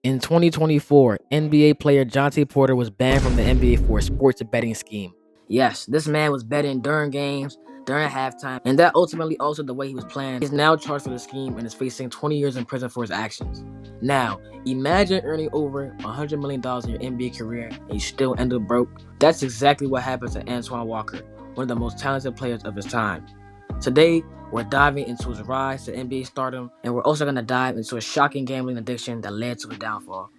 In 2024, NBA player Jonte Porter was banned from the NBA for a sports betting scheme. Yes, this man was betting during games, during halftime, and that ultimately altered the way he was playing. He's now charged for the scheme and is facing 20 years in prison for his actions. Now, imagine earning over $100 million in your NBA career and you still end up broke. That's exactly what happened to Antoine Walker, one of the most talented players of his time. Today, we're diving into his rise to NBA stardom, and we're also going to dive into a shocking gambling addiction that led to his downfall.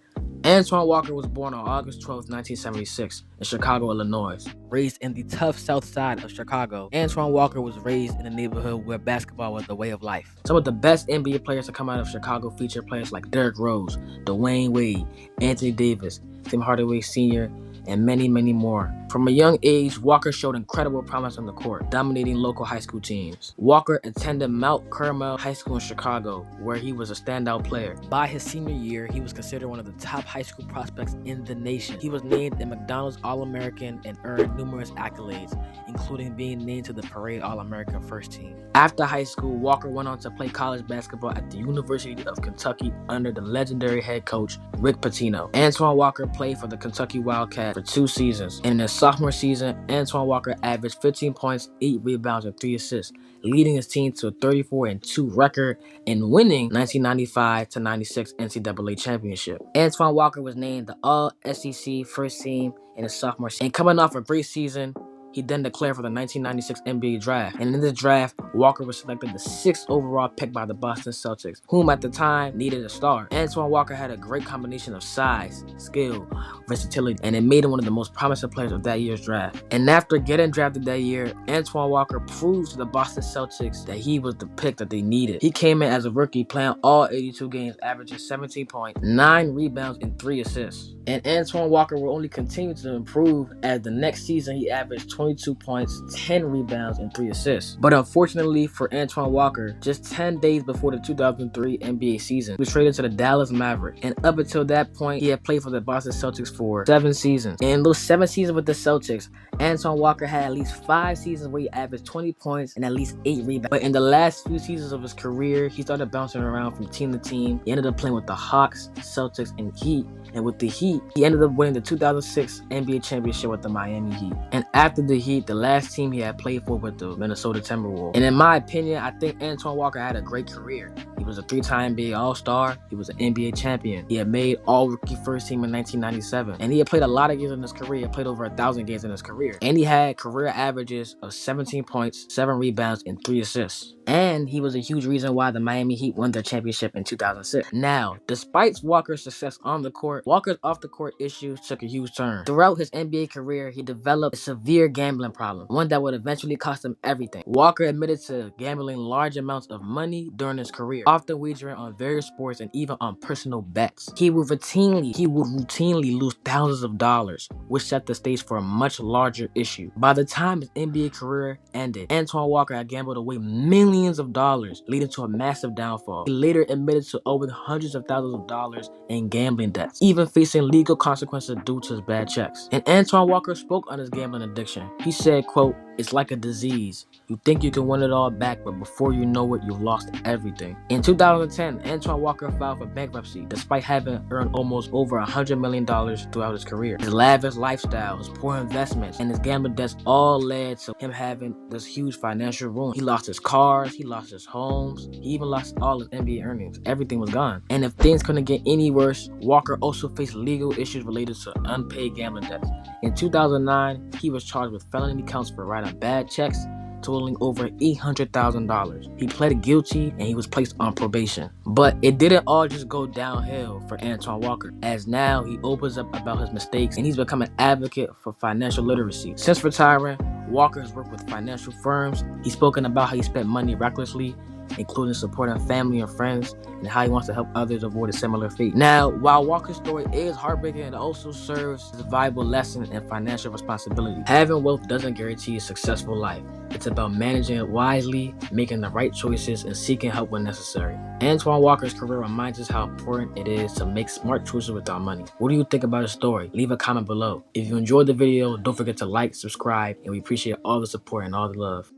Antoine Walker was born on August 12, 1976, in Chicago, Illinois. Raised in the tough south side of Chicago, Antoine Walker was raised in a neighborhood where basketball was the way of life. Some of the best NBA players to come out of Chicago feature players like Derrick Rose, Dwayne Wade, Anthony Davis, Tim Hardaway Sr., and many, many more. From a young age, Walker showed incredible promise on the court, dominating local high school teams. Walker attended Mount Carmel High School in Chicago, where he was a standout player. By his senior year, he was considered one of the top high school prospects in the nation. He was named a McDonald's All-American and earned numerous accolades, including being named to the Parade All-American first team. After high school, Walker went on to play college basketball at the University of Kentucky under the legendary head coach Rick Pitino. Antoine Walker played for the Kentucky Wildcats for 2 seasons, and in his sophomore season, Antoine Walker averaged 15 points, 8 rebounds, and 3 assists, leading his team to a 34-2 record and winning 1995-96 NCAA championship. Antoine Walker was named the All-SEC first team in his sophomore season, and coming off a great season, he then declared for the 1996 NBA draft. And in this draft, Walker was selected the 6th overall pick by the Boston Celtics, whom at the time needed a star. Antoine Walker had a great combination of size, skill, versatility, and it made him one of the most promising players of that year's draft. And after getting drafted that year, Antoine Walker proved to the Boston Celtics that he was the pick that they needed. He came in as a rookie, playing all 82 games, averaging 17 points, 9 rebounds, and 3 assists. And Antoine Walker will only continue to improve as the next season he averaged 22 points, 10 rebounds, and 3 assists. But unfortunately for Antoine Walker, just 10 days before the 2003 NBA season, he was traded to the Dallas Mavericks. And up until that point, he had played for the Boston Celtics for 7 seasons. And in those 7 seasons with the Celtics, Antoine Walker had at least 5 seasons where he averaged 20 points and at least 8 rebounds. But in the last few seasons of his career, he started bouncing around from team to team. He ended up playing with the Hawks, Celtics, and Heat. And with the Heat, he ended up winning the 2006 NBA championship with the Miami Heat. And after the Heat, the last team he had played for was the Minnesota Timberwolves. And in my opinion, I think Antoine Walker had a great career. He was a 3-time NBA All-Star. He was an NBA champion. He had made All-Rookie First Team in 1997. And he had played a lot of games in his career. He had played over 1,000 games in his career. And he had career averages of 17 points, 7 rebounds, and 3 assists. And he was a huge reason why the Miami Heat won their championship in 2006. Now, despite Walker's success on the court, Walker's off-the-court issues took a huge turn. Throughout his NBA career, he developed a severe gambling problem, one that would eventually cost him everything. Walker admitted to gambling large amounts of money during his career, often wagering on various sports and even on personal bets. He would routinely lose thousands of dollars, which set the stage for a much larger issue. By the time his NBA career ended, Antoine Walker had gambled away millions of dollars, leading to a massive downfall. He later admitted to owing hundreds of thousands of dollars in gambling debts, even facing legal consequences due to his bad checks. And Antoine Walker spoke on his gambling addiction. He said, quote, "It's like a disease. You think you can win it all back, but before you know it, you've lost everything." In 2010, Antoine Walker filed for bankruptcy despite having earned almost over $100 million throughout his career. His lavish lifestyle, his poor investments, and his gambling debts all led to him having this huge financial ruin. He lost his cars, he lost his homes, he even lost all his NBA earnings. Everything was gone. And if things couldn't get any worse, Walker also faced legal issues related to unpaid gambling debts. In 2009, he was charged with felony counts for writing bad checks totaling over $800,000. He pled guilty and he was placed on probation. But it didn't all just go downhill for Antoine Walker, as now he opens up about his mistakes and he's become an advocate for financial literacy. Since retiring, Walker has worked with financial firms. He's spoken about how he spent money recklessly, including supporting family and friends, and how he wants to help others avoid a similar fate. Now, while Walker's story is heartbreaking, it also serves as a valuable lesson in financial responsibility. Having wealth doesn't guarantee a successful life. It's about managing it wisely, making the right choices, and seeking help when necessary. Antoine Walker's career reminds us how important it is to make smart choices with our money. What do you think about his story? Leave a comment below. If you enjoyed the video, don't forget to like, subscribe, and we appreciate all the support and all the love.